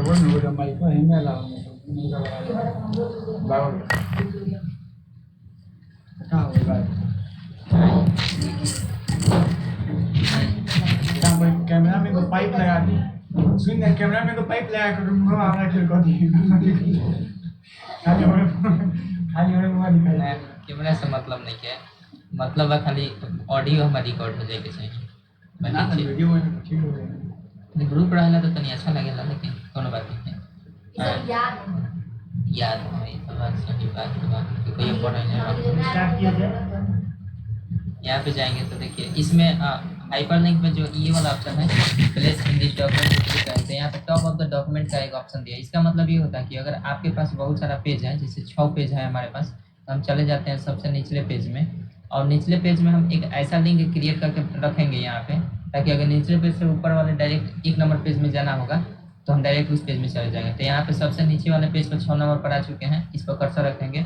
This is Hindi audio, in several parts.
Udah mai ko heme la bago का होगा कैमरा में को पाइप लगा दी सुन ना कैमरा में को पाइप लगा कर मुंह आना फिर को दी खाली होने मुंह दिखाई कैमरा से मतलब नहीं है, मतलब है खाली ऑडियो हमारी रिकॉर्ड हो जाएगी सही ना वीडियो में ठीक हो गया ग्रुप रहेला तो तनी अच्छा लगेला, लेकिन कोनो बात नहीं है। याद है बात, सही बात है कि कोई इम्पोर्टेंट है। स्टार्ट किया जाए यहाँ पे जाएंगे तो देखिए इसमें हाइपरलिंक में जो ये वाला ऑप्शन है place in this document click करते हैं। यहाँ पे टॉप ऑफ द डॉक्यूमेंट का एक ऑप्शन दिया है। इसका मतलब ये होता है कि अगर आपके पास बहुत सारा पेज है, जैसे 6 पेज है हमारे पास, तो हम चले जाते हैं सबसे निचले पेज में, और निचले पेज में हम एक ऐसा लिंक क्रिएट करके रखेंगे यहाँ पे, ताकि अगर निचले पेज से ऊपर वाले डायरेक्ट 1 नंबर पेज में जाना होगा तो हम डायरेक्ट उस पेज में चले जाएंगे। तो यहाँ पे सबसे नीचे वाले पेज पर 6 नंबर पर आ चुके हैं, इस पर कर्सर रखेंगे,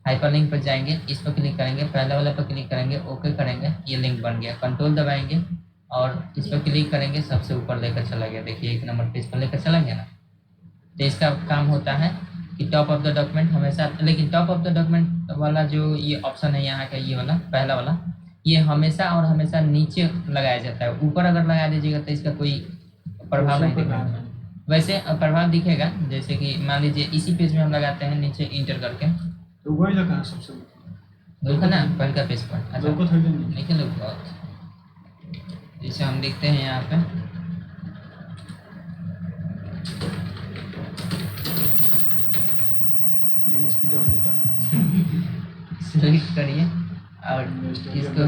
हाइपरलिंक पर जाएंगे, इस पर क्लिक करेंगे, पहले वाले पर क्लिक करेंगे, ओके करेंगे, ये लिंक बन गया। कंट्रोल दबाएंगे और इस पर क्लिक करेंगे, सबसे ऊपर लेकर चला गया। देखिए 1 नंबर पेज पर लेकर चला गया ना। तो इसका काम होता है कि टॉप ऑफ द डॉक्यूमेंट हमेशा, लेकिन टॉप ऑफ द डॉक्यूमेंट वाला जो ये ऑप्शन है यहाँ का, ये वाला पहला वाला, ये हमेशा और हमेशा नीचे लगाया जाता है। ऊपर अगर लगा दीजिएगा तो इसका कोई प्रभाव नहीं दिखेगा। वैसे प्रभाव दिखेगा, जैसे कि मान लीजिए इसी पेज में हम लगाते हैं नीचे इंटर करके, तो वही लगा सबसे देखो ना पहले का पेज पर। अच्छा लोग को थोड़ी नहीं देखिए लोग बहुत, जैसे हम देखते हैं यहाँ पे ये स्पीड हो जाता सिलेक्ट करिए और इसको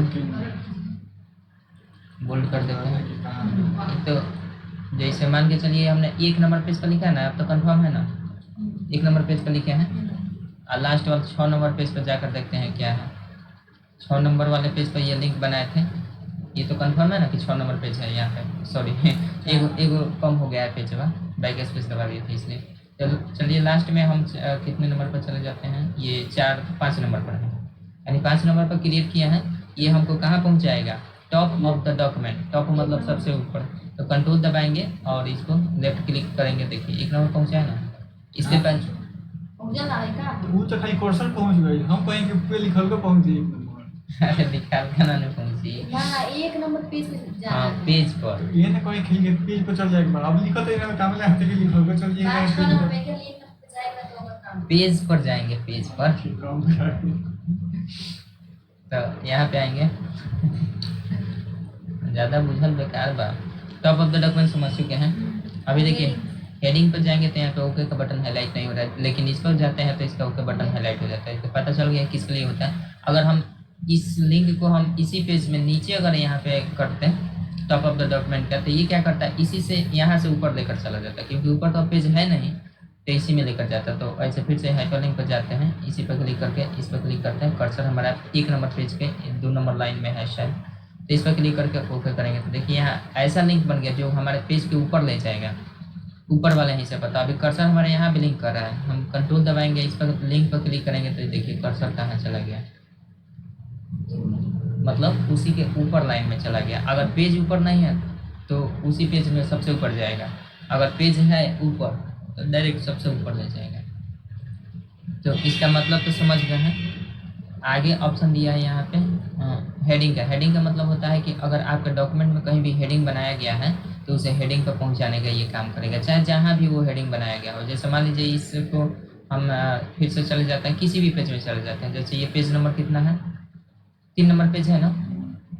बोल्ड कर देते हैं। तो जैसे मान के चलिए हमने 1 नंबर पेज पर लिखा है ना, अब तो कंफर्म है ना, 1 नंबर पेज पर लिखे हैं, और लास्ट वाले 6 नंबर पेज पर जाकर देखते हैं क्या है। 6 नंबर वाले पेज पर ये लिंक बनाए थे, ये तो कंफर्म है ना कि 6 नंबर पेज है यहाँ पे। सॉरी एगो कम हो गया है पेज का, बैक स्पेस दबा दिए थे इसलिए। चलो चलिए लास्ट में हम कितने नंबर पर चले जाते हैं, ये 5 नंबर पर है, यानी 5 नंबर पर क्रिएट किया है। ये हमको कहाँ पहुँचाएगा, top of the document, top मतलब सबसे ऊपर। तो कंट्रोल दबाएंगे और इसको लेफ्ट क्लिक करेंगे, देखिए 1 नंबर पहुँचा है ना। इसके बाद वो तो खाली कर्सर पहुंच गई, हम कहीं के पे लिखल के पहुंच गई 1 नंबर। अरे निकाल के ना पहुँची ना 1 नंबर पेज पे जाना हाँ है। पेज पर। ये ना कोई खेल के पेज पर चल जाएगा, अब लिखो तो इन्हें काम ले आते के लिखल के चल जाएगा लास्ट पेज वाला पर। पे के लिए पे जाएगा तो होगा काम। पेज पर जाएंगे, पेज पर काम जाएगा तो यहाँ पे आएंगे। ज़्यादा बुझल बेकार बा। टॉप ऑफ द डॉक्यूमेंट समझ चुके हैं। अभी देखिए हेडिंग पर जाएंगे तो यहाँ पे ओके का बटन हाईलाइट नहीं हो रहा है, लेकिन इस पर जाते हैं तो इसका ओके बटन हाईलाइट हो जाता है। तो पता चल गया किसके लिए होता है। अगर हम इस लिंक को हम इसी पेज में नीचे अगर यहाँ पे करते हैं टॉप ऑफ द डॉक्यूमेंट का, तो ये क्या करता है, इसी से यहाँ से ऊपर लेकर चला जाता है, क्योंकि ऊपर तो पेज है नहीं, तो इसी में लेकर जाता है। तो ऐसे फिर से हाइपरलिंक पर जाते हैं, इसी पर क्लिक करके इस पर क्लिक करते हैं, कर्सर हमारा 1 नंबर पेज पे 2 नंबर लाइन में है शायद, तो इस पर क्लिक करके ओके करेंगे। तो देखिए यहाँ ऐसा लिंक बन गया जो हमारे पेज के ऊपर ले जाएगा, ऊपर वाले हिस्से पर। तो अभी कर्सर हमारे यहाँ भी लिंक कर रहा है, हम कंट्रोल दबाएंगे, इस पर लिंक पर क्लिक करेंगे तो देखिए कर्सर कहाँ चला गया, मतलब उसी के ऊपर लाइन में चला गया। अगर पेज ऊपर नहीं है तो उसी पेज में सबसे ऊपर जाएगा, अगर पेज है ऊपर तो डायरेक्ट सबसे ऊपर ले जाएगा। तो इसका मतलब तो समझ गए हैं। आगे ऑप्शन दिया है यहाँ पे हेडिंग का। हेडिंग का मतलब होता है कि अगर आपके डॉक्यूमेंट में कहीं भी हेडिंग बनाया गया है तो उसे हेडिंग पर पहुँचाने का ये काम करेगा, चाहे जहाँ भी वो हेडिंग बनाया गया हो। जैसे मान लीजिए इसको हम फिर से चले जाते हैं, किसी भी पेज में चले जाते हैं, जैसे ये पेज नंबर कितना है, 3 नंबर पेज है ना,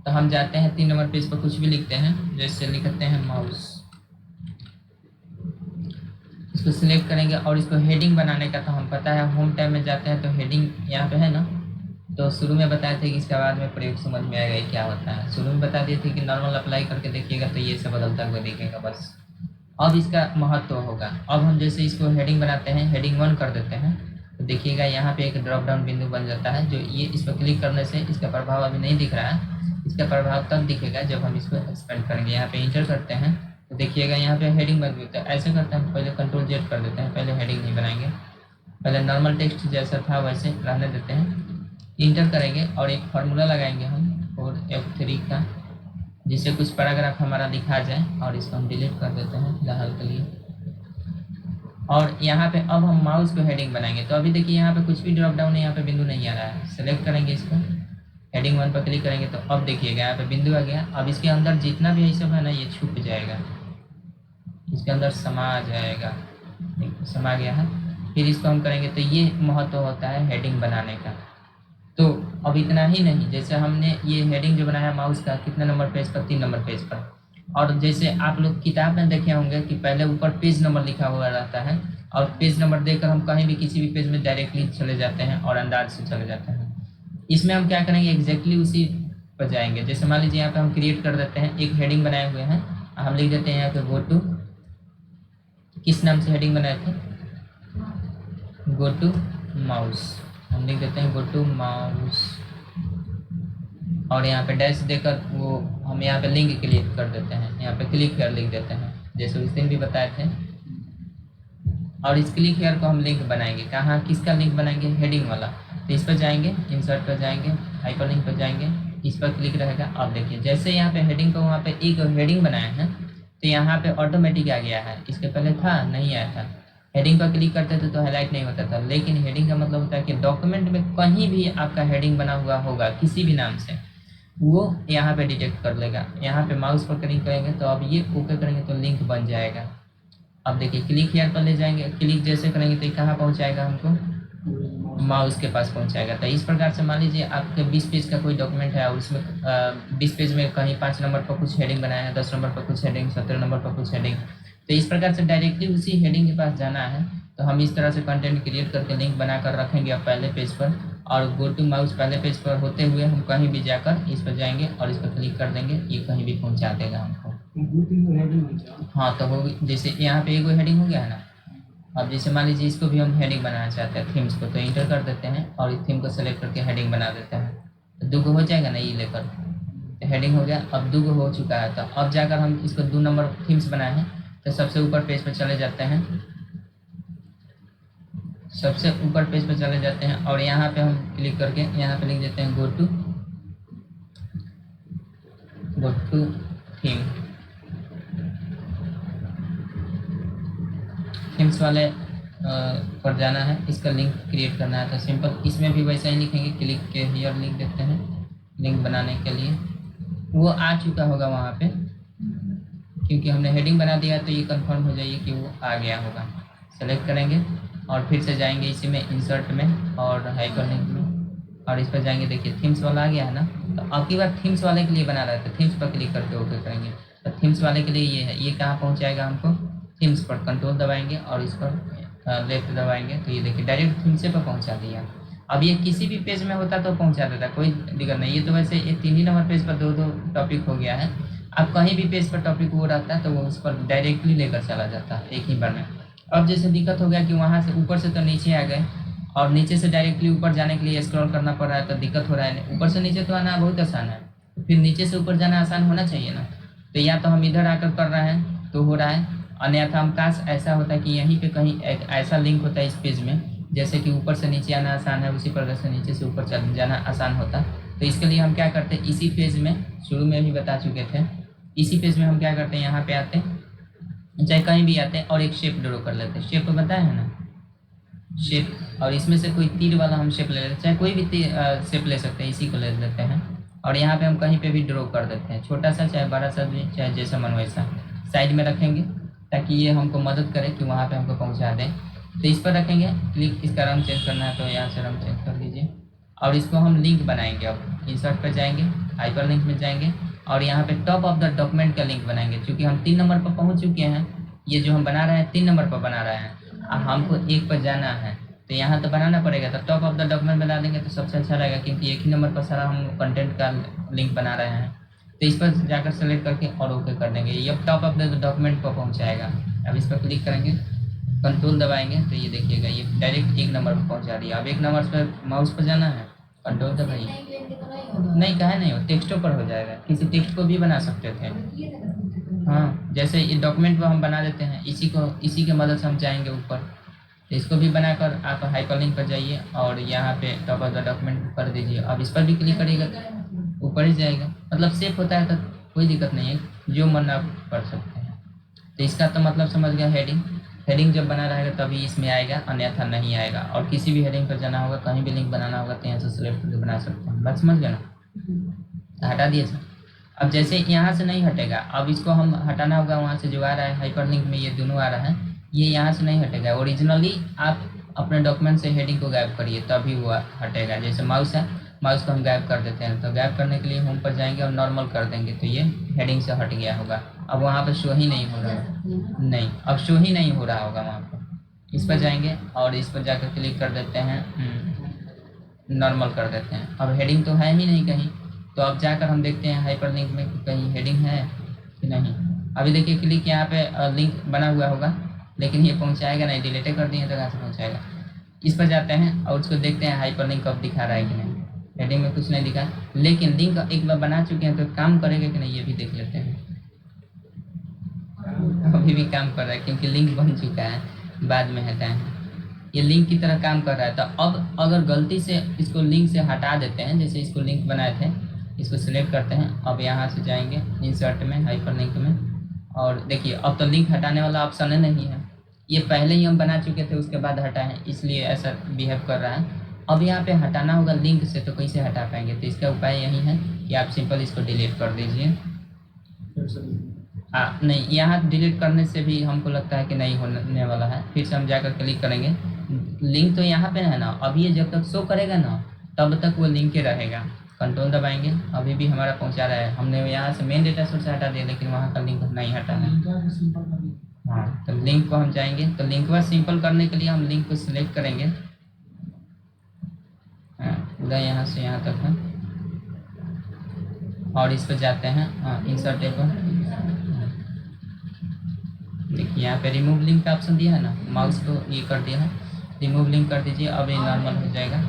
तो हम जाते हैं 3 नंबर पेज पर कुछ भी लिखते हैं, जैसे लिखते हैं माउस, इसको सिलेक्ट करेंगे और इसको हेडिंग बनाने का तो हम पता है, होम टैब में जाते हैं तो हेडिंग यहाँ पे है ना, तो शुरू में बताए थे कि इसके बाद में प्रयोग समझ में आएगा ये क्या होता है। शुरू में बता दिए थे कि नॉर्मल अप्लाई करके देखिएगा तो ये सब बदलता हुआ दिखेगा बस। अब इसका महत्व होगा। अब हम जैसे इसको हेडिंग बनाते हैं, हेडिंग 1 कर देते हैं, तो देखिएगा यहाँ पे एक ड्रॉप डाउन बिंदु बन जाता है, जो ये इस पर क्लिक करने से इसका प्रभाव अभी नहीं दिख रहा है, इसका प्रभाव तब दिखेगा जब हम इसको एक्सपेंड करेंगे। यहाँ पे इंटर करते हैं तो देखिएगा यहाँ पे हेडिंग बन गई। तो ऐसे करते हैं, पहले कंट्रोल Z कर देते हैं, पहले हेडिंग नहीं बनाएंगे, पहले नॉर्मल टेक्स्ट जैसा था वैसे रहने देते हैं, इंटर करेंगे और एक फार्मूला लगाएंगे हम और F3 का, जिससे कुछ पैराग्राफ हमारा दिखा जाए, और इसको हम डिलीट कर देते हैं फिलहाल के लिए। और यहाँ पे अब हम माउस को हेडिंग बनाएंगे। तो अभी देखिए यहाँ पे कुछ भी ड्रॉप डाउन है, यहाँ पे बिंदु नहीं आ रहा है। सेलेक्ट करेंगे इसको, हेडिंग 1 पर क्लिक करेंगे तो अब देखिएगा यहाँ पे बिंदु आ गया। अब इसके अंदर जितना भी ये सब है ना ये छुप जाएगा, इसके अंदर समा जाएगा, समा गया है। फिर इसको हम करेंगे तो ये महत्व होता है हेडिंग बनाने का। तो अब इतना ही नहीं, जैसे हमने ये हेडिंग जो बनाया माउस का कितने नंबर पेज पर, 3 नंबर पेज पर। और जैसे आप लोग किताब में देखे होंगे कि पहले ऊपर पेज नंबर लिखा हुआ रहता है और पेज नंबर देकर हम कहीं भी किसी भी पेज में डायरेक्टली चले जाते हैं और अंदाज से चले जाते हैं। इसमें हम क्या करेंगे, एग्जैक्टली उसी पर जाएंगे। जैसे मान लीजिए यहाँ पे हम क्रिएट कर देते हैं, एक हेडिंग बनाए हुए हैं, हम लिख देते हैं यहाँ पे गो टू, किस नाम से हेडिंग बनाए थे, गो टू माउस, हम लिख देते हैं गो टू माउस। और यहाँ पे डैश देकर वो हम यहाँ पे लिंक क्लिक कर देते हैं, यहाँ पे क्लिक हेयर लिख देते हैं जैसे उस दिन भी बताए थे। और इस क्लिक हेयर को हम लिंक बनाएंगे, कहाँ, किसका लिंक बनाएंगे, हेडिंग वाला। तो इस पर जाएंगे, इंसर्ट पर जाएंगे, हाइपरलिंक पर जाएंगे, इस पर क्लिक रहेगा। अब देखिए जैसे यहाँ पे हेडिंग को वहाँ पे एक हेडिंग बनाया है तो यहाँ पे ऑटोमेटिक आ गया है, इसके पहले था नहीं आया था। हेडिंग पर क्लिक करते थे तो हाईलाइट नहीं होता था, लेकिन हेडिंग का मतलब होता है कि डॉक्यूमेंट में कहीं भी आपका हेडिंग बना हुआ होगा किसी भी नाम से, वो यहाँ पे डिटेक्ट कर लेगा। यहाँ पे माउस पर क्लिक करेंगे तो अब ये ओके करेंगे तो लिंक बन जाएगा। अब देखिए क्लिक हेयर पर ले जाएंगे, क्लिक जैसे करेंगे तो कहाँ पहुँचाएगा, हमको माउस के पास पहुँचाएगा। तो इस प्रकार से मान लीजिए आपके 20 पेज का कोई डॉक्यूमेंट है और उसमें 20 पेज में कहीं 5 नंबर पर कुछ हेडिंग बनाया है, 10 नंबर पर कुछ हेडिंग, 17 नंबर पर कुछ हेडिंग। तो इस प्रकार से डायरेक्टली उसी हेडिंग के पास जाना है तो हम इस तरह से कंटेंट क्रिएट करके लिंक बनाकर रखेंगे अब पहले पेज पर। और गो टू माउस पहले पेज पर होते हुए हम कहीं भी जाकर इस पर जाएंगे और इस पर क्लिक कर देंगे, ये कहीं भी पहुंचा देगा हमको। हाँ तो हो, जैसे यहाँ पे एक हेडिंग हो गया है ना। अब जैसे मान लीजिए इसको भी हम हेडिंग बनाना चाहते हैं, थीम्स को, तो इंटर कर देते हैं और इस थीम को सेलेक्ट करके हेडिंग बना देते हैं तो 2 हो जाएगा ना, ये लेकर तो हेडिंग हो गया। अब 2 हो चुका है तो अब जाकर हम इसको 2 नंबर थीम्स बनाए हैं तो सबसे ऊपर पेज पर चले जाते हैं, सबसे ऊपर पेज पर चले जाते हैं और यहाँ पे हम क्लिक करके यहाँ पे लिख देते हैं गो टू थीम। थीम्स वाले पर जाना है, इसका लिंक क्रिएट करना है तो सिंपल इसमें भी वैसा ही लिखेंगे, क्लिक के हियर लिख देते हैं लिंक बनाने के लिए। वो आ चुका होगा वहाँ पे क्योंकि हमने हेडिंग बना दिया तो ये कंफर्म हो जाइए कि वो आ गया होगा। सेलेक्ट करेंगे और फिर से जाएंगे इसी में इंसर्ट में और हाइपरलिंक में और इस पर जाएंगे। देखिए थीम्स वाला आ गया है ना। तो अब की बार थीम्स वाले के लिए बना रहा है तो थीम्स पर क्लिक करके ओके करेंगे। तो थीम्स वाले के लिए ये है, ये कहाँ पहुँचाएगा हमको, थीम्स पर। कंट्रोल दबाएंगे और इस पर लेफ्ट दबाएंगे तो ये देखिए डायरेक्ट थीम्स पर पहुँचा दिया। अब ये किसी भी पेज में होता तो पहुँचा देता, कोई दिक्कत नहीं। ये तो वैसे ये 3 ही नंबर पेज पर 2 टॉपिक हो गया है। अब कहीं भी पेज पर टॉपिक वो रहता है तो वो उस पर डायरेक्टली लेकर चला जाता है एक ही बार में। अब जैसे दिक्कत हो गया कि वहाँ से ऊपर से तो नीचे आ गए और नीचे से डायरेक्टली ऊपर जाने के लिए स्क्रॉल करना पड़ रहा है तो दिक्कत हो रहा है। ऊपर से नीचे तो आना बहुत आसान है, फिर नीचे से ऊपर जाना आसान होना चाहिए ना। तो या तो हम इधर आकर कर रहे हैं तो हो रहा है, अन्यथा हम काश ऐसा होता है कि यहीं पे कहीं ऐसा लिंक होता है इस पेज में, जैसे कि ऊपर से नीचे आना आसान है उसी प्रकार से नीचे से ऊपर चल जाना आसान होता। तो इसके लिए हम क्या करते हैं, इसी पेज में शुरू में भी बता चुके थे, इसी पेज में हम क्या करते हैं, यहाँ पे आते हैं चाहे कहीं भी आते हैं और एक शेप ड्रॉ कर लेते हैं। शेप बताया है ना, शेप, और इसमें से कोई तीर वाला हम शेप ले लेते हैं, चाहे कोई भी शेप ले सकते हैं, इसी को ले लेते हैं और यहाँ पे हम कहीं पे भी ड्रॉ कर देते हैं, छोटा सा चाहे बड़ा सा भी, चाहे जैसा मन वैसा साइड में रखेंगे ताकि ये हमको मदद करे कि वहाँ पे हमको पहुँचा दें। तो इस पर रखेंगे, क्लिक, इसका रंग चेंज करना है तो यहाँ से रंग चेंज कर लीजिए और इसको हम लिंक बनाएंगे। अब इंसर्ट पर जाएंगे, हाइपर लिंक में जाएंगे और यहाँ पे टॉप ऑफ द डॉक्यूमेंट का लिंक बनाएंगे। क्योंकि हम 3 नंबर पर पहुँच चुके हैं, ये जो हम बना रहे हैं 3 नंबर पर बना रहे हैं, हमको 1 पर जाना है तो यहाँ तो बनाना पड़ेगा। तो टॉप ऑफ द डॉक्यूमेंट बना देंगे तो सबसे अच्छा रहेगा क्योंकि 1 ही नंबर पर सारा हम कंटेंट का लिंक बना रहे हैं। तो इस पर जाकर सेलेक्ट करके और ओके कर देंगे, ये टॉप ऑफ द डॉक्यूमेंट पर पहुँचाएगा। अब इस पर क्लिक करेंगे, कंट्रोल दबाएंगे तो ये देखिएगा ये डायरेक्ट 1 नंबर पर पहुँचा दिया। अब 1 नंबर पर माउस पर जाना है, कंट्रोल दबाइए, नहीं कहा नहीं हो, टेक्स्टों पर हो जाएगा, किसी टेक्स्ट को भी बना सकते थे। हाँ जैसे ये डॉक्यूमेंट को हम बना देते हैं, इसी के मदद से हम जाएंगे ऊपर। तो इसको भी बनाकर आप हाइपरलिंक पर जाइए और यहाँ पे टॉप ऑफ द डॉक्यूमेंट कर दीजिए। अब इस पर भी क्लिक करिएगा ऊपर ही जाएगा, मतलब सेफ होता है तो कोई दिक्कत नहीं है, जो मन आप कर सकते हैं। तो इसका तो मतलब समझ गया हेडिंग। हेडिंग जब बना रहेगा तभी इसमें आएगा, अन्यथा नहीं आएगा। और किसी भी हेडिंग पर जाना होगा, कहीं भी लिंक बनाना होगा तो यहाँ से सिलेक्ट करके बना सकते हैं। बात समझ गए ना? तो हटा दिए सर। अब जैसे यहाँ से नहीं हटेगा, अब इसको हम हटाना होगा, वहाँ से जो आ रहा है हाइपरलिंक में ये दोनों आ रहा है, ये यहाँ से नहीं हटेगा। ओरिजिनली आप अपने डॉक्यूमेंट से हेडिंग को गायब करिए तभी वो हटेगा। जैसे माउस है, माउस को हम गायब कर देते हैं, तो गायब करने के लिए होम पर जाएंगे और नॉर्मल कर देंगे तो ये हेडिंग से हट गया होगा। अब वहाँ पर शो ही नहीं हो रहा है, नहीं अब शो ही नहीं हो रहा होगा वहाँ पर। इस पर जाएंगे और इस पर जाकर क्लिक कर देते हैं, नॉर्मल कर देते हैं। अब हेडिंग तो है ही नहीं कहीं, तो अब जाकर हम देखते हैं हाइपरलिंक में कि कहीं हेडिंग है कि नहीं। अभी देखिए क्लिक यहाँ पे लिंक बना हुआ होगा, लेकिन ये पहुँचाएगा नहीं, डिलीट कर दिए तो कहाँ से पहुँचाएगा। इस पर जाते हैं और उसको देखते हैं हाइपरलिंक अब दिखा रहा है कि नहीं। हेडिंग में कुछ नहीं दिखा, लेकिन लिंक एक बार बना चुके हैं तो काम करेगा कि नहीं ये भी देख लेते हैं। अभी भी काम कर रहा है क्योंकि लिंक बन चुका है, बाद में हटाएं। ये लिंक की तरह काम कर रहा है। तो अब अगर गलती से इसको लिंक से हटा देते हैं, जैसे इसको लिंक बनाए थे, इसको सिलेक्ट करते हैं, अब यहाँ से जाएंगे इंसर्ट में, हाइपरलिंक में, और देखिए अब तो लिंक हटाने वाला ऑप्शन है नहीं है, ये पहले ही हम बना चुके थे उसके बाद हटाएं, इसलिए ऐसा बिहेव कर रहा है। अब यहाँ पे हटाना होगा लिंक से, तो कैसे हटा पाएंगे? तो इसका उपाय यही है कि आप सिंपल इसको डिलीट कर दीजिए। नहीं, यहाँ डिलीट करने से भी हमको लगता है कि नहीं होने वाला है। फिर से हम जाकर क्लिक करेंगे, लिंक तो यहाँ पे है ना, अब ये जब तक शो करेगा ना तब तक वो लिंक ही रहेगा। कंट्रोल दबाएंगे, अभी भी हमारा पहुँचा रहा है। हमने यहाँ से मेन डेटा सोर्स हटा दिया, लेकिन वहाँ का लिंक नहीं हटा है। हाँ, तो लिंक को हम जाएंगे, तो लिंक को सिंपल करने के लिए हम लिंक को सिलेक्ट करेंगे, पूरा यहाँ से यहाँ तक है, और इस पर जाते हैं इंसर्ट पर। देखिए यहाँ पे रिमूव लिंक का ऑप्शन दिया है ना, माउस को ये कर दिया है, रिमूव लिंक कर दीजिए, अब ये नॉर्मल हो जाएगा।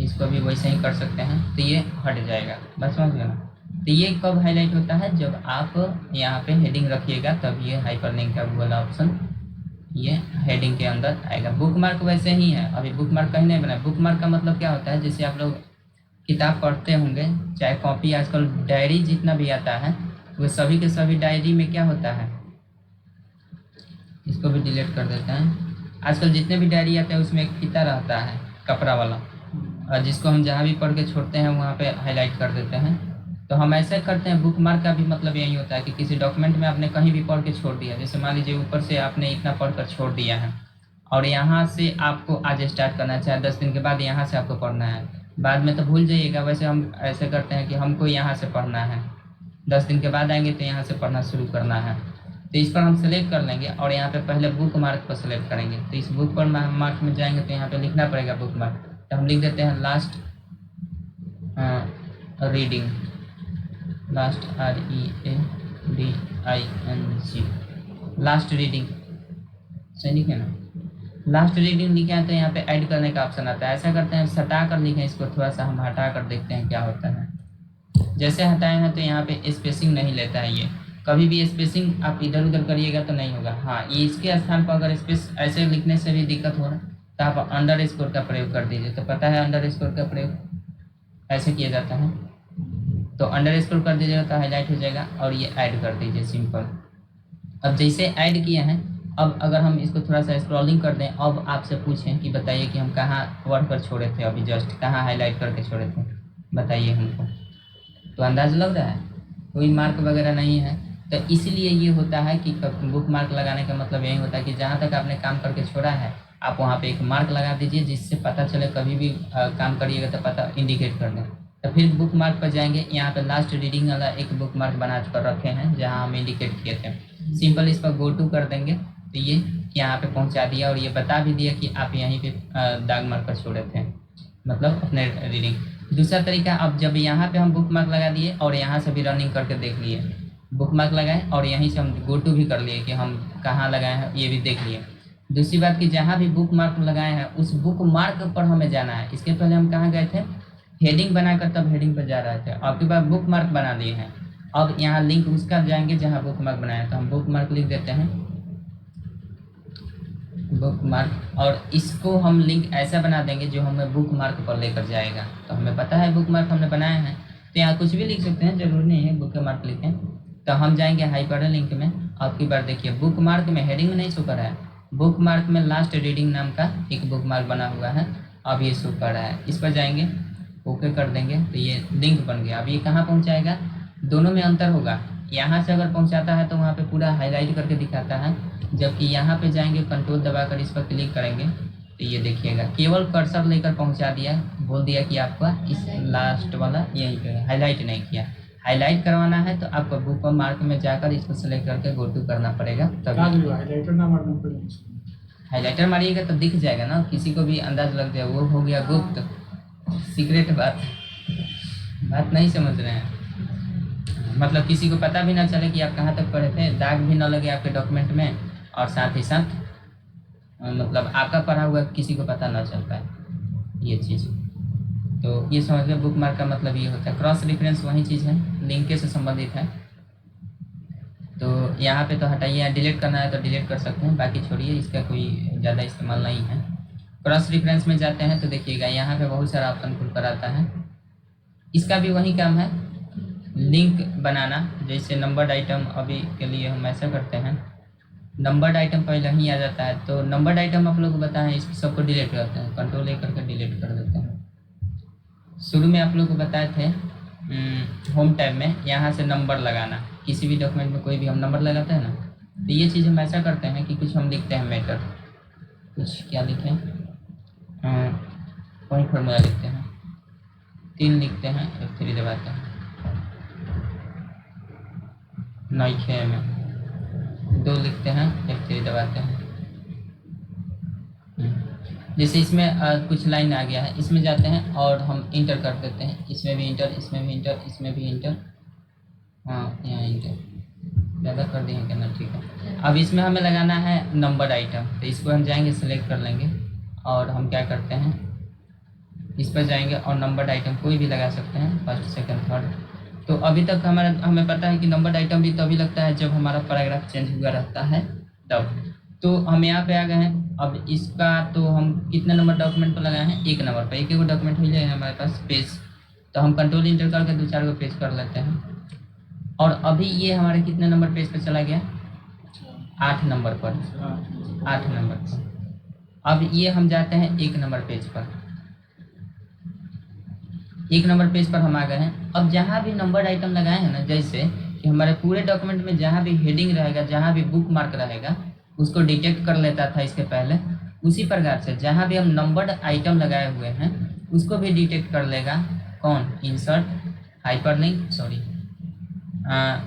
इसको भी वैसे ही कर सकते हैं, तो ये हट जाएगा। बस समझ गए ना? तो ये कब हाईलाइट होता है? जब आप यहाँ पे हेडिंग रखिएगा तब ये हाइपरलिंक का वाला ऑप्शन ये हेडिंग के अंदर आएगा। बुक मार्क वैसे ही है, अभी बुक मार्क कहीं नहीं बना। बुक मार्क का मतलब क्या होता है? जैसे आप लोग किताब पढ़ते होंगे, चाहे कॉपी, आजकल डायरी जितना भी आता है वो सभी के सभी डायरी में क्या होता है, इसको भी डिलीट कर देते हैं। आजकल जितने भी डायरी आते हैं उसमें एक फीता रहता है कपड़ा वाला, और जिसको हम जहाँ भी पढ़ के छोड़ते हैं वहाँ पे हाईलाइट कर देते हैं। तो हम ऐसे करते हैं। बुक मार्क का भी मतलब यही होता है कि किसी डॉक्यूमेंट में आपने कहीं भी पढ़ के छोड़ दिया, जैसे मान लीजिए ऊपर से आपने इतना पढ़कर छोड़ दिया है और यहाँ से आपको आज स्टार्ट करना है, चाहे 10 दिन के बाद यहाँ से आपको पढ़ना है, बाद में तो भूल जाइएगा। वैसे हम ऐसे करते हैं कि हमको यहाँ से पढ़ना है, 10 दिन के बाद आएंगे तो यहाँ से पढ़ना शुरू करना है। तो इस पर हम सेलेक्ट कर लेंगे और यहाँ पे पहले बुक मार्क पर सेलेक्ट करेंगे। तो इस बुक पर मार्क में जाएंगे तो यहाँ पे लिखना पड़ेगा बुक मार्क, तो हम लिख देते हैं last reading, last READING, last reading, सही लिखे ना? लास्ट रीडिंग लिखे हैं तो यहाँ पे ऐड करने का ऑप्शन आता है। ऐसा करते हैं सटा कर लिखें, इसको थोड़ा सा हम हटा कर देखते हैं क्या होता है। जैसे हटाए हैं तो यहाँ पे स्पेसिंग नहीं लेता है। ये कभी भी स्पेसिंग आप इधर उधर करिएगा तो नहीं होगा। हाँ, ये इसके स्थान पर अगर स्पेस ऐसे लिखने से भी दिक्कत हो रहा है तो आप अंडर स्कोर का प्रयोग कर दीजिए। तो पता है अंडर स्कोर का प्रयोग ऐसे किया जाता है, तो अंडर स्कोर कर दीजिएगा तो हाईलाइट हो जाएगा और ये ऐड कर दीजिए सिंपल। अब जैसे ऐड किए हैं, अब अगर हम इसको थोड़ा सा स्क्रॉलिंग कर दें, अब आपसे पूछें कि बताइए कि हम कहाँ वर्ड पर छोड़े थे, अभी जस्ट कहाँ हाईलाइट करके छोड़े थे, बताइए हमको। तो अंदाज़ लग रहा है कोई मार्क वगैरह नहीं है। तो इसीलिए ये होता है कि बुक मार्क लगाने का मतलब यही होता है कि जहाँ तक आपने काम करके छोड़ा है आप वहाँ पे एक मार्क लगा दीजिए, जिससे पता चले कभी भी काम करिएगा तो पता इंडिकेट कर दें। तो फिर बुक मार्क पर जाएंगे, यहाँ पे लास्ट रीडिंग वाला एक बुक मार्क बना कर रखे हैं जहाँ हम इंडिकेट किए थे। सिंपल इस पर गो टू कर देंगे तो ये यहाँ पे पहुँचा दिया और ये बता भी दिया कि आप यहीं पे दाग मार कर छोड़े थे, मतलब अपने रीडिंग। दूसरा तरीका, अब जब यहाँ पे हम बुक मार्क लगा दिए और यहाँ से भी रनिंग करके देख लिए, बुक मार्क लगाए और यहीं से हम गो टू भी कर लिए कि हम कहाँ लगाए हैं ये भी देख लिए। दूसरी बात कि जहाँ भी बुक मार्क लगाए हैं उस बुक मार्क पर हमें जाना है। इसके पहले हम कहाँ गए थे? हेडिंग बनाकर तब हेडिंग पर जा रहे थे, आपके पास बुक मार्क बना लिए हैं। अब यहाँ लिंक उसका जाएंगे जहाँ बुक मार्क बनाया, तो हम बुक मार्क लिख देते हैं बुक मार्क, और इसको हम लिंक ऐसा बना देंगे जो हमें बुक मार्क पर लेकर जाएगा। तो हमें पता है बुक मार्क हमने बनाए हैं, तो यहाँ कुछ भी लिख सकते हैं, जरूरी नहीं है बुक मार्क लिखें। तो हम जाएंगे हाइपर लिंक में। अब की बार देखिए बुक मार्क में हेडिंग में नहीं शो कर रहा है, बुक मार्क में लास्ट रीडिंग नाम का एक बुक मार्क बना हुआ है, अब ये शो कर रहा है। इस पर जाएंगे, ओके कर देंगे तो ये लिंक बन गया। अब ये कहाँ पहुँचाएगा, दोनों में अंतर होगा। यहाँ से अगर पहुँचाता है तो वहाँ पे पूरा हाईलाइट करके दिखाता है, जबकि यहाँ पे जाएंगे कंट्रोल दबाकर इस पर क्लिक करेंगे तो ये देखिएगा केवल कर्सर लेकर पहुँचा दिया, बोल दिया कि आपका इस लास्ट वाला यहीं पे हाईलाइट नहीं किया। हाईलाइट करवाना है तो आपको बुक मार्क में जाकर इसको सेलेक्ट करके गो टू करना पड़ेगा, तभी हाईलाइटर ना मारना पड़ेगा। हाईलाइटर मारिएगा तो दिख जाएगा ना, किसी को भी अंदाज लग जाए। वो हो गया गुप्त सीक्रेट बात नहीं समझ रहे हैं, मतलब किसी को पता भी ना चले कि आप कहाँ तक पढ़े थे, दाग भी ना लगे आपके डॉक्यूमेंट में, और साथ ही साथ मतलब आपका पढ़ा हुआ किसी को पता ना चल पाए ये चीज़। तो ये समझ लो बुक मार्क का मतलब ये होता है। क्रॉस रेफरेंस वही चीज़ है, लिंक से संबंधित है। तो यहाँ पे तो हटाइए, डिलीट करना है तो डिलीट कर सकते हैं, बाकी छोड़िए, इसका कोई ज़्यादा इस्तेमाल नहीं है। क्रॉस रेफरेंस में जाते हैं तो देखिएगा यहाँ पे बहुत सारा ऑप्शन खुल कर आता है। इसका भी वही काम है, लिंक बनाना। जैसे नंबर्ड आइटम अभी के लिए हम ऐसा करते हैं, नंबर्ड आइटम पहले ही आ जाता है, तो नंबर्ड आइटम आप लोग को बताएं, इस सबको डिलीट करते हैं, कंट्रोल ए करके डिलीट कर देते हैं। शुरू में आप लोग को बताए थे होम टैब में यहाँ से नंबर लगाना, किसी भी डॉक्यूमेंट में कोई भी हम नंबर लगाते हैं ना, तो ये चीज़ हम ऐसा करते हैं कि कुछ हम लिखते हैं मैटर, कुछ क्या लिखें, पॉइंट फार्मूला लिखते हैं, 3 लिखते हैं, F3 दबाते हैं, नई में 2 लिखते हैं, F3 दबाते हैं। जैसे इसमें कुछ लाइन आ गया है, इसमें जाते हैं और हम इंटर कर देते हैं, इसमें भी इंटर, इसमें भी इंटर, इसमें भी इंटर, हाँ यहाँ इंटर ज़्यादा कर दिए क्या ना, ठीक है। अब इसमें हमें लगाना है नंबर्ड आइटम, तो इसको हम जाएंगे सेलेक्ट कर लेंगे और हम क्या करते हैं, इस पर जाएंगे और नंबर्ड आइटम कोई भी लगा सकते हैं, फर्स्ट सेकंड थर्ड। तो अभी तक हमें पता है कि नंबर्ड आइटम भी तभी लगता है जब हमारा पैराग्राफ चेंज हुआ रहता है तब। तो हम यहाँ पे आ गए हैं। अब इसका तो हम कितने नंबर डॉक्यूमेंट पर लगाए हैं, 1 नंबर पर, एक डॉक्यूमेंट हो जाए हमारे पास पेज, तो हम कंट्रोल इंटर करके 2-4 को पेज कर लेते हैं। और अभी ये हमारे कितने नंबर पेज पर चला गया, 8 नंबर पर, 8 नंबर पर। अब ये हम जाते हैं 1 नंबर पेज पर, 1 नंबर पेज पर हम आ गए हैं। अब जहाँ भी नंबर आइटम लगाए हैं ना, जैसे कि हमारे पूरे डॉक्यूमेंट में जहाँ भी हेडिंग रहेगा, जहाँ भी बुक मार्क रहेगा, उसको डिटेक्ट कर लेता था इसके पहले, उसी प्रकार से जहाँ भी हम नंबर्ड आइटम लगाए हुए हैं उसको भी डिटेक्ट कर लेगा। कौन, insert hyperlink, sorry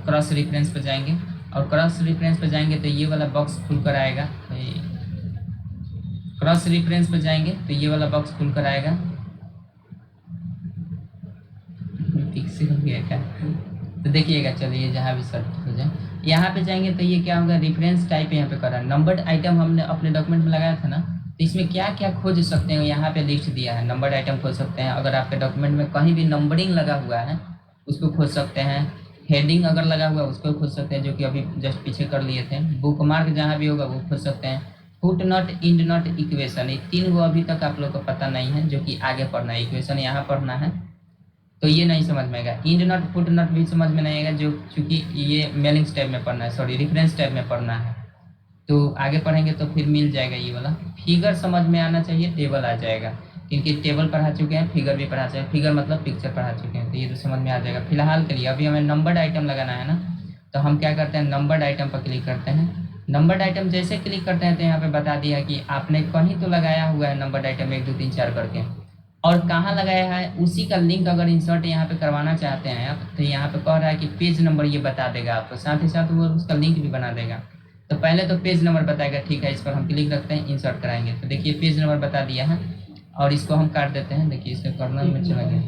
cross reference पर जाएंगे और क्रॉस रेफरेंस पर जाएंगे तो ये वाला बॉक्स खुल कर आएगा। क्रॉस रेफरेंस पर जाएंगे तो ये वाला बॉक्स खुल कर आएगा। फिक्स हो गया क्या, तो देखिएगा, चलिए जहाँ भी सर्च हो जाए, यहाँ पे जाएंगे तो ये क्या होगा, रेफरेंस टाइप यहाँ पे कर रहा है। नंबर्ड आइटम हमने अपने डॉक्यूमेंट में लगाया था ना, तो इसमें क्या क्या खोज सकते हैं यहाँ पे लिस्ट दिया है। नंबर्ड आइटम खोज सकते हैं, अगर आपके डॉक्यूमेंट में कहीं भी नंबरिंग लगा हुआ है उसको खोज सकते हैं। हेडिंग अगर लगा हुआ है उसको खोज सकते हैं, जो कि अभी जस्ट पीछे कर लिए थे। बुक मार्क जहाँ भी होगा वो खोज सकते हैं। Footnote, endnote, equation, ये 3 को अभी तक आप लोग को पता नहीं है, जो कि आगे पढ़ना है। इक्वेशन यहाँ पढ़ना है तो ये नहीं समझ में आएगा। इंड नोट, फुट नोट भी समझ में नहीं आएगा, जो चूँकि ये मेलिंग्स टाइप में पढ़ना है, सॉरी रेफरेंस टाइप में पढ़ना है। तो आगे पढ़ेंगे तो फिर मिल जाएगा ये वाला। फिगर समझ में आना चाहिए, टेबल आ जाएगा, क्योंकि टेबल पढ़ा चुके हैं, फिगर भी पढ़ा चुके हैं। फिगर मतलब पिक्चर पढ़ा चुके हैं, तो ये तो समझ में आ जाएगा। फिलहाल के लिए अभी हमें नंबर्ड आइटम लगाना है ना, तो हम क्या करते हैं, नंबर्ड आइटम पर क्लिक करते हैं। नंबर्ड आइटम जैसे क्लिक करते हैं तो यहाँ पे बता दिया कि आपने कहीं तो लगाया हुआ है नंबर्ड आइटम 1 2 3 4 करके, और कहाँ लगाया है उसी का लिंक अगर इंसर्ट यहाँ पे करवाना चाहते हैं आप, तो यहाँ पे कह रहा है कि पेज नंबर ये बता देगा आपको, साथ ही साथ वो उसका लिंक भी बना देगा। तो पहले तो पेज नंबर बताएगा, ठीक है, इस पर हम क्लिक रखते हैं, इंसर्ट कराएंगे तो देखिए पेज नंबर बता दिया है। और इसको हम काट देते हैं, देखिए इसके कॉर्नर में चला गया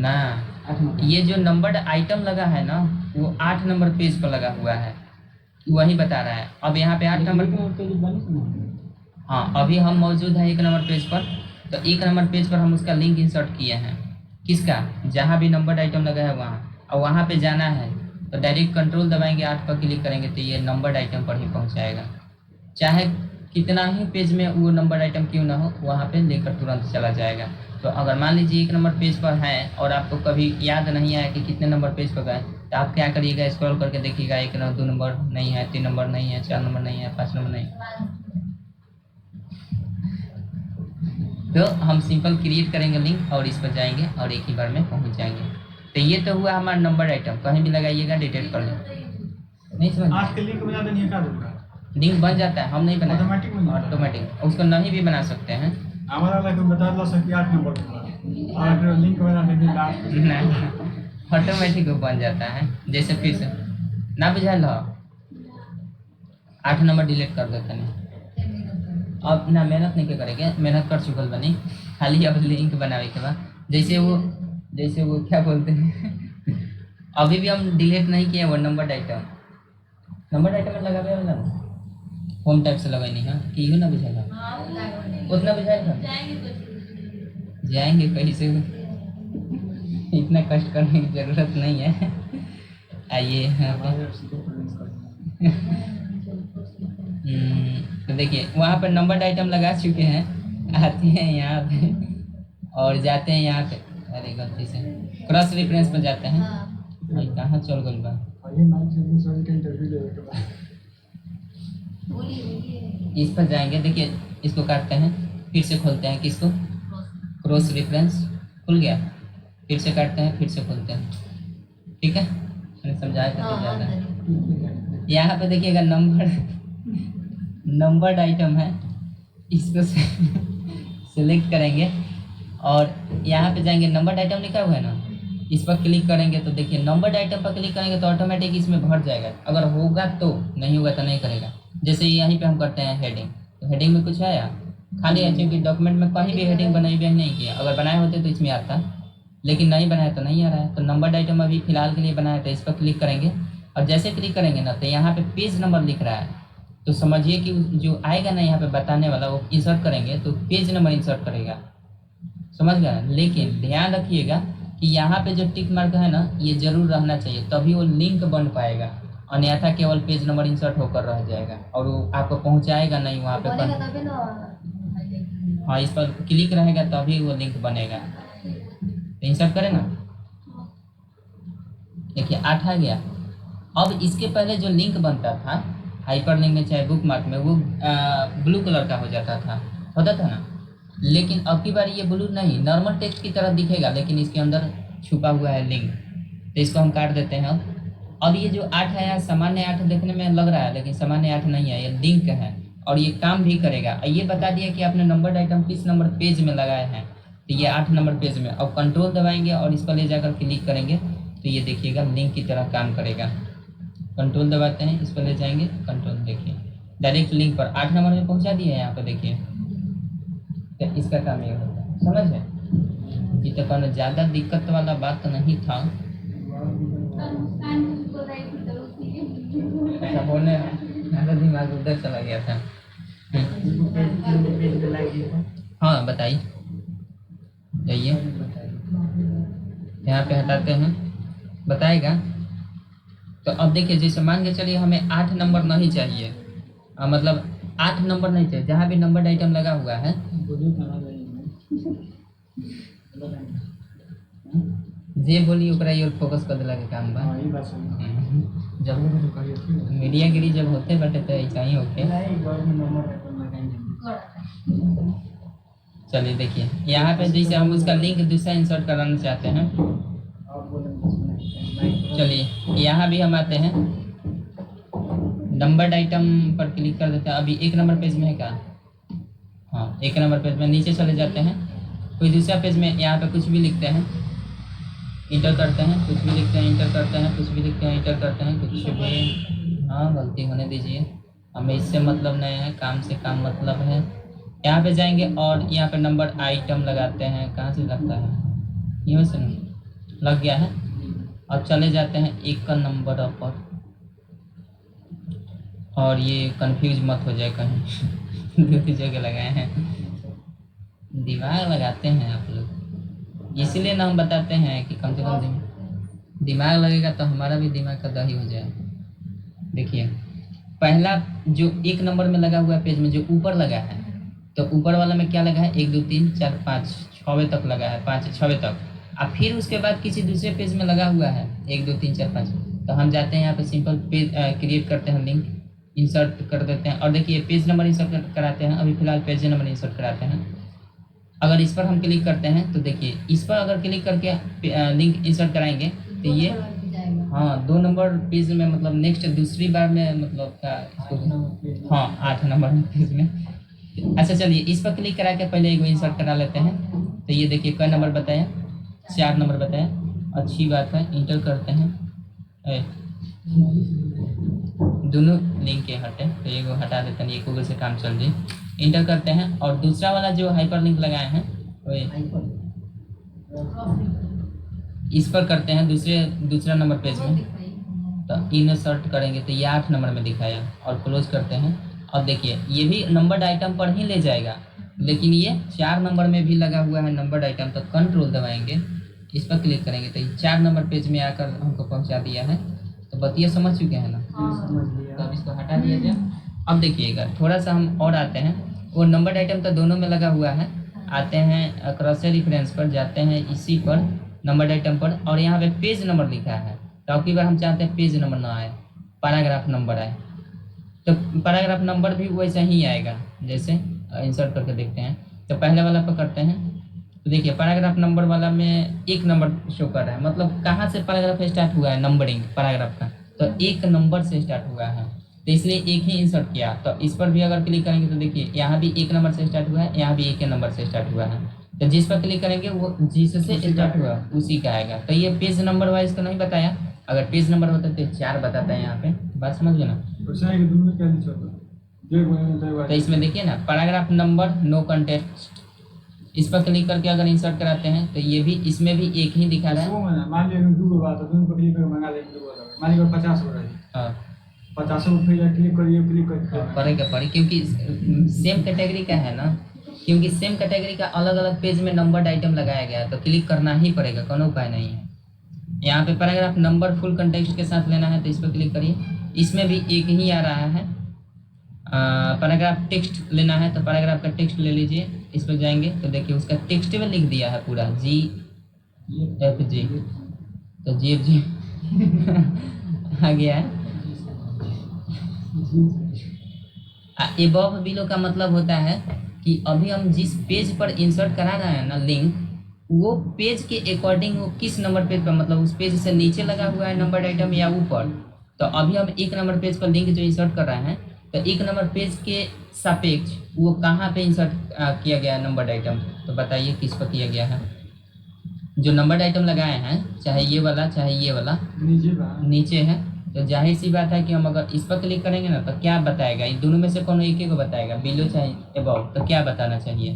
ना। ये जो नंबर्ड आइटम लगा है ना, वो 8 नंबर पेज पर लगा हुआ है, वही बता रहा है। अब यहाँ पे 8 नंबर, हाँ अभी हम मौजूद है 1 नंबर पेज पर, तो 1 नंबर पेज पर हम उसका लिंक इंसर्ट किए हैं। किसका, जहाँ भी नंबर्ड आइटम लगा है वहाँ, और वहाँ पे जाना है तो डायरेक्ट कंट्रोल दबाएंगे, 8 पर क्लिक करेंगे तो ये नंबर्ड आइटम पर ही पहुँचाएगा। चाहे कितना ही पेज में वो नंबर आइटम क्यों ना हो, वहाँ पे लेकर तुरंत चला जाएगा। तो अगर मान लीजिए 1 नंबर पेज पर है और आपको कभी याद नहीं आया कि कितने नंबर पेज पर गए, तो आप क्या करिएगा, स्क्रॉल करके देखिएगा 1 नंबर 2 नंबर नहीं है, 3 नंबर नहीं है, 4 नंबर नहीं है, 5 नंबर नहीं है। तो हम सिंपल क्रिएट करेंगे लिंक और इस पर जाएंगे और एक ही बार में पहुंच जाएंगे। तो ये तो हुआ हमारा नंबर आइटम, कहीं भी लगाइएगा डिटेक्ट कर लें। नहीं समझ आज के लिंक बना देंगे क्या दूंगा? लिंक बन जाता है, हम नहीं बनाए ऑटोमेटिक बन जाता है। ऑटोमेटिक, उसको नहीं भी बना सकते हैं। हमारा लगे बता दो सर 8 नंबर दूंगा और लिंक बना देंगे लास्ट ऑटोमेटिक बन जाता है। जैसे फिर से ना बुझाइल हो 8 नंबर डिलीट कर देते हैं। अब ना मेहनत नहीं करेंगे, मेहनत कर चुकल बनी, खाली अब लिंक बनावे के बाद जैसे वो क्या बोलते हैं अभी भी हम डिलीट नहीं किए वो नंबर आइटम में लगावे वाला होम टाइप से लगाई नहीं है कि इहो ना बुझाइल हो उतना बुझाइल हो जाएंगे कैसे, इतना कष्ट करने की जरूरत नहीं है। आइए यहाँ पे तो देखिए वहाँ पर नंबर आइटम लगा चुके हैं, आते हैं यहाँ पे और जाते हैं यहाँ पे, अरे गलती से क्रॉस रेफरेंस पर जाते हैं। भाई कहाँ चल गल बा, ये माइक से सर का इंटरव्यू ले के बाद इस पर जाएंगे। देखिए इसको काटते हैं, फिर से खोलते हैं, किसको क्रॉस रेफरेंस खुल गया, फिर से काटते हैं, फिर से खोलते हैं। ठीक है, मैंने समझाया था ज़्यादा। यहाँ पे देखिएगा नंबर्ड आइटम है, इसको सेलेक्ट करेंगे और यहाँ पे जाएंगे, नंबर्ड आइटम लिखा हुआ है ना, इस पर क्लिक करेंगे तो देखिए नंबर्ड आइटम पर क्लिक करेंगे तो ऑटोमेटिक इसमें भर जाएगा, अगर होगा तो, नहीं होगा तो नहीं करेगा। जैसे यहीं पे हम करते हैं हेडिंग, तो हेडिंग में कुछ आया खाली है, क्योंकि डॉक्यूमेंट में कहीं भी हेडिंग बनाई भी नहीं किया, अगर बनाए होते तो इसमें आता, लेकिन नहीं बनाया तो नहीं आ रहा है। तो नंबर्ड आइटम अभी फिलहाल के लिए बनाया, तो इस पर क्लिक करेंगे और जैसे क्लिक करेंगे ना तो यहाँ पे पेज नंबर लिख रहा है, तो समझिए कि जो आएगा ना यहाँ पे बताने वाला, वो इंसर्ट करेंगे तो पेज नंबर इंसर्ट करेगा, समझ गए। लेकिन ध्यान रखिएगा कि यहाँ पे जो टिक मार्क है ना, ये जरूर रहना चाहिए, तभी वो लिंक बन पाएगा, अन्यथा केवल पेज नंबर इंसर्ट होकर रह जाएगा और वो आपको पहुँचाएगा नहीं वहाँ पे। हाँ, इस पर क्लिक रहेगा तभी वो लिंक बनेगा। तो इंसर्ट करें ना, देखिए 8 आ गया। अब इसके पहले जो लिंक बनता था हाइपर लिंक में चाहे बुक मार्क में, वो ब्लू कलर का हो जाता था, होता था ना, लेकिन अब की बार ये ब्लू नहीं, नॉर्मल टेक्स्ट की तरह दिखेगा, लेकिन इसके अंदर छुपा हुआ है लिंक। तो इसको हम काट देते हैं। अब ये जो 8 है, सामान्य 8 देखने में लग रहा है, लेकिन सामान्य 8 नहीं है, ये लिंक है और ये काम भी करेगा। ये बता दिया कि आपने नंबर आइटम किस नंबर पेज में लगाए हैं, तो ये 8 नंबर पेज में। अब कंट्रोल दबाएंगे और इस पर ले जाकर क्लिक करेंगे तो ये देखिएगा लिंक की तरह काम करेगा। कंट्रोल दबाते हैं, इस पर ले जाएंगे, कंट्रोल देखिए डायरेक्ट लिंक पर 8 नंबर में पहुंचा दिया है। यहाँ पर देखिए, तो इसका काम ये होता है, समझ है। ये तो कहना ज़्यादा दिक्कत वाला बात तो नहीं था। अच्छा, बोलने मेरा दिमाग उधर चला गया था। हाँ बताइए, जाइए यहाँ पे हटाते हैं, बताएगा। तो अब देखिए, जैसे मान के चलिए हमें 8 नंबर नहीं चाहिए, मतलब 8 नंबर नहीं चाहिए, जहाँ भी नंबर आइटम लगा हुआ है जे बोली ओकरा ये फोकस कर दिला के काम बा। जब मीडिया गिरी जब होते बटे तो ऐसा ही होते। चलिए देखिए, यहाँ पे जैसे हम उसका लिंक दूसरा इंसर्ट कराना चाहते हैं, चलिए यहाँ भी हम आते हैं, नंबर्ड आइटम पर क्लिक कर देते हैं। अभी 1 नंबर पेज में है क्या? हाँ, 1 नंबर पेज में नीचे चले जाते हैं, कोई दूसरा पेज में यहाँ पे कुछ भी लिखते हैं, इंटर करते हैं, कुछ भी लिखते हैं, इंटर करते हैं, कुछ भी लिखते हैं, इंटर करते हैं, कुछ भी। हाँ, गलती होने दीजिए, हमें इससे मतलब नहीं है, काम से काम मतलब है। यहाँ पे जाएंगे और यहाँ पे नंबर आइटम लगाते हैं, कहाँ से लगता है, यहाँ से नहीं लग गया है। अब चले जाते हैं 1 का नंबर पर, और ये कंफ्यूज मत हो जाए कहीं दूसरी जगह लगाए हैं, दिमाग लगाते हैं आप लोग, इसीलिए ना हम बताते हैं कि कम से कम दिमाग लगेगा तो हमारा भी दिमाग का दही हो जाए। देखिए, पहला जो 1 नंबर में लगा हुआ पेज में जो ऊपर लगा है, तो ऊपर वाला में क्या लगा है, 1 2 3 4 5 6वें तक लगा है, 5 6वें तक। अब फिर उसके बाद किसी दूसरे पेज में लगा हुआ है 1 2 3 4 5, तो हम जाते हैं यहाँ पे सिंपल पेज क्रिएट करते हैं, लिंक इंसर्ट कर देते हैं और देखिए पेज नंबर इंसर्ट कराते हैं। अभी फिलहाल पेज नंबर इंसर्ट कराते हैं। अगर इस पर हम क्लिक करते हैं तो देखिए इस पर अगर क्लिक करके लिंक इंसर्ट कराएंगे तो ये हाँ 2 नंबर पेज में मतलब नेक्स्ट दूसरी बार में मतलब क्या हाँ 8 नंबर पेज में। अच्छा चलिए इस पर क्लिक करा के पहले एक इंसर्ट करा लेते हैं। तो ये देखिए कई नंबर बताया, 4 नंबर बताया। अच्छी बात है, इंटर करते हैं। दोनों लिंक के हटे तो ये हटा देते हैं, ये गूगल से काम चल जाए। इंटर करते हैं और दूसरा वाला जो हाइपर लिंक लगाए हैं तो इस पर करते हैं दूसरा नंबर पेज में। तो इंसर्ट करेंगे तो ये 8 नंबर में दिखाया और क्लोज करते हैं। अब देखिए ये भी नंबर्ड आइटम पर ही ले जाएगा, लेकिन ये 4 नंबर में भी लगा हुआ है नंबर्ड आइटम। तो कंट्रोल दबाएंगे, इस पर क्लिक करेंगे तो ये 4 नंबर पेज में आकर हमको पहुंचा दिया है। तो बतिया समझ चुके हैं ना, तो अब इसको हटा दिया जाए। अब देखिएगा थोड़ा सा हम और आते हैं, वो नंबर्ड आइटम तो दोनों में लगा हुआ है। आते हैं क्रॉस रेफरेंस पर, जाते हैं इसी पर नंबर्ड आइटम पर और यहाँ पे पेज नंबर लिखा है। तो अब की बार हम चाहते हैं पेज नंबर ना आए, पैराग्राफ नंबर आए। तो पैराग्राफ नंबर भी वैसा ही आएगा, जैसे इंसर्ट करके देखते हैं। तो पहले वाला पर करते हैं तो देखिए पैराग्राफ नंबर वाला में 1 नंबर शो कर रहा है, मतलब कहाँ से पैराग्राफ स्टार्ट हुआ है नंबरिंग पैराग्राफ का, तो 1 नंबर से स्टार्ट हुआ है। तो इसलिए एक ही इंसर्ट किया। तो इस पर भी अगर क्लिक करेंगे तो देखिए यहाँ भी 1 नंबर से स्टार्ट हुआ है, यहाँ भी 1 नंबर से स्टार्ट हुआ है। तो जिस पर क्लिक करेंगे वो जिससे स्टार्ट हुआ उसी का आएगा। तो ये पेज नंबर वाइज तो नहीं बताया, अगर पेज नंबर होता तो 4 बताता है यहाँ पे। बात समझ गए ना। तो इसमें देखिए ना पैराग्राफ नंबर नो कंटेक्स्ट, इस पर क्लिक करके अगर इंसर्ट कराते हैं तो ये भी इसमें भी एक ही दिखा रहा है। मान लीजिए 2 बात है, दोनों पर क्लिक करके मंगा लेंगे 2 बार, मान लीजिए 50 हो रहा है। हाँ 50 को फिर क्लिक करिए पड़ेगा क्योंकि सेम कैटेगरी का है ना, क्योंकि सेम कैटेगरी का अलग अलग पेज में नंबर्ड आइटम लगाया गया है तो क्लिक करना ही पड़ेगा, कोनो उपाय नहीं है। यहाँ पे पैराग्राफ नंबर फुल कंटेक्स्ट के साथ लेना है तो इस पर क्लिक करिए, इसमें भी एक ही आ रहा है। पैराग्राफ टेक्स्ट लेना है तो पैराग्राफ का टेक्स्ट ले लीजिए, इस पर जाएंगे तो देखिए उसका टेक्स्ट में लिख दिया है पूरा GFG, तो GFG आ गया है। एबव बिलो का मतलब होता है कि अभी हम जिस पेज पर इंसर्ट करा रहे हैं ना लिंक, वो पेज के अकॉर्डिंग वो किस नंबर पेज पर, मतलब उस पेज से नीचे लगा हुआ है नंबर आइटम या ऊपर। तो अभी हम 1 नंबर पेज पर लिंक जो इंसर्ट कर रहे हैं तो 1 नंबर पेज के सापेक्ष वो कहाँ पे इंसर्ट किया गया है नंबर आइटम, तो बताइए किस पर किया गया है। जो नंबर आइटम लगाए हैं चाहे ये वाला चाहे ये वाला नीचे है, तो जाहिर सी बात है कि हम अगर इस पर क्लिक करेंगे ना तो क्या बताएगा, इन दोनों में से कोनो एक ही को बताएगा, बिलो चाहे अबव। तो क्या बताना चाहिए,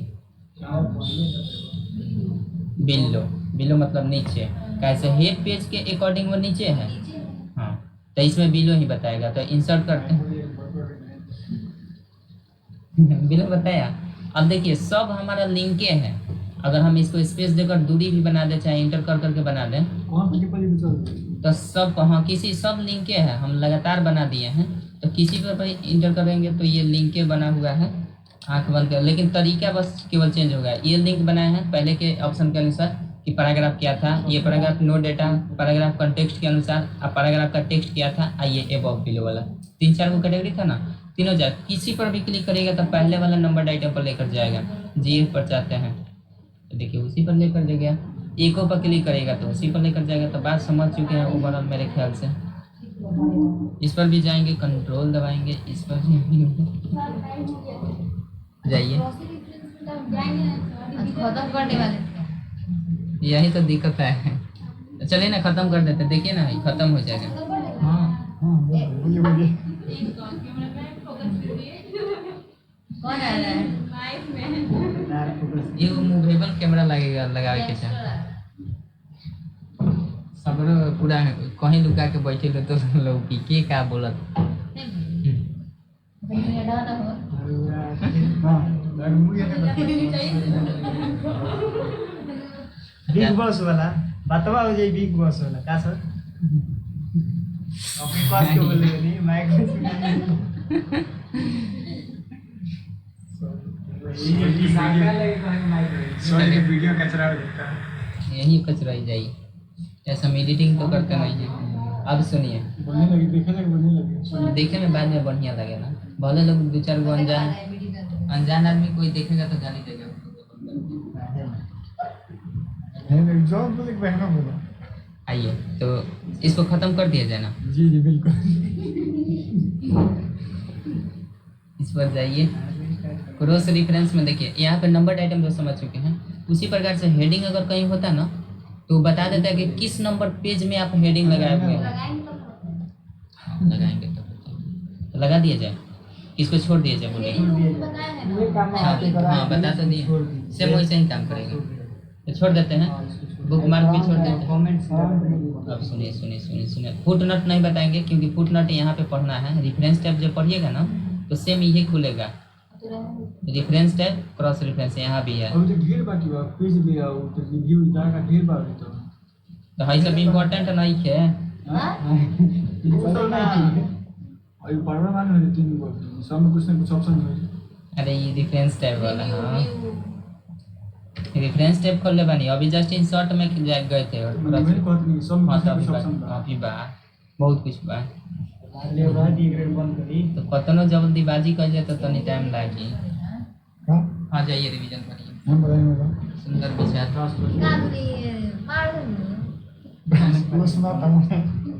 बिलो मतलब नीचे, कैसे हेड पेज के अकॉर्डिंग वो नीचे है। हाँ तो इसमें बिलो ही बताएगा। तो इंसर्ट करते हैं बिलो बताया। अब देखिए सब हमारा लिंके है, अगर हम इसको स्पेस देकर दूरी भी बना दे चाहे इंटर कर करके बना दें तो सब हाँ किसी सब लिंके है, हम लगातार बना दिए हैं। तो किसी पर इंटर करेंगे तो ये लिंके बना हुआ है, आंख बंद कर, लेकिन तरीका बस केवल चेंज होगा। ये लिंक बनाए हैं पहले के ऑप्शन के अनुसार कि पैराग्राफ क्या था, ये paragraph no data, paragraph context के अनुसार, अब पैराग्राफ का टेक्स्ट क्या था, ये अबव बिलो वाला 3-4 को कैटेगरी था ना, तीनों जाए। किसी पर भी क्लिक करेगा तो पहले वाला नंबर आइटम पर लेकर जाएगा। GF पर चाहते हैं तो देखिए उसी पर लेकर जा गया, एको पर क्लिक करेगा तो उसी पर लेकर जाएगा। तो बात समझ चुके हैं ओवरऑल मेरे ख्याल से। इस पर भी जाएंगे, कंट्रोल दबाएंगे, इस पर जाइए। खत्म करने वाले यही तो दिक्कत है। चलिए ना खत्म कर देते, देखिए ना खत्म हो जाएगा। हाँ कौन आ रहा है ये मूवेबल कैमरा लगेगा, लगावे के चाहे सब पूरा कहीं लुका के बैठे लो तो लोग की के का बोलत। बिग बॉस वाला बतवा हो जाए, बिग बॉस वाला का सर अपने पास के बोल रहे नहीं माइक ये वीडियो कचरा हो जाता है। यही कुछ रह जाइए, ऐसा हम एडिटिंग तो करते नहीं है। अब सुनिए, बनने लगी, देखने लगी, बनने लगी। देखे में बाद में बढ़िया लगे ना, भले लोग दो चार गो अनजान आदमी कोई देखेगा तो गाली देगा। नहीं जॉब तो एक बहना बोला। आइए तो इसको खत्म कर दिया जाए ना, जी जी बिल्कुल। इस पर जाइए, क्रॉस रेफरेंस में देखिए यहाँ पे नंबर आइटम जो समझ चुके हैं, उसी प्रकार से हेडिंग अगर कहीं होता ना तो बता देता है कि किस नंबर पेज में आप हेडिंग लगाए हुए हैं। लगाएंगे तो लगा दिया जाए, इसको छोड़ दिया जाए, बोलिए। हाँ बता तो दिए, सेम वैसे ही काम करेंगे, तो छोड़ देते हैं, बुक मार्क भी छोड़ देते हैं। अब सुनिए सुनिए सुनिए सुनिए, फुट नोट नहीं बताएंगे क्योंकि फुट नोट यहाँ पे पढ़ना है। रेफरेंस टैब जब पढ़िएगा ना तो सेम यही खुलेगा, रेफरेंस टैब क्रॉस रेफरेंस यहाँ भी है। अब तो ढेर बाकी बा, पेज ले आओ तो रिव्यू जाएगा ढेर बार तो है सब इम्पोर्टेंट नहीं है। तो नहीं और पढ़ना मालूम है, तीन वर्ड सब में कुछ ना कुछ ऑप्शन है। अरे ये रेफरेंस टैब वाला, हाँ रेफरेंस टैब खोल ले बानी, अभी जस्ट इंसर्ट में गए थे और मैंने कहत नहीं सब में कुछ ऑप्शन बा। अभी बा बहुत कुछ बा, ले बा दी ग्रेड 1 करी तो कतनो जल्दीबाजी कर जाए तो तनी टाइम लागी। हां हाँ जाइए रिवीजन करिए, हम बताएंगे सुंदर विचार। कागरी मार दूंगी। वो सुनाता हूं।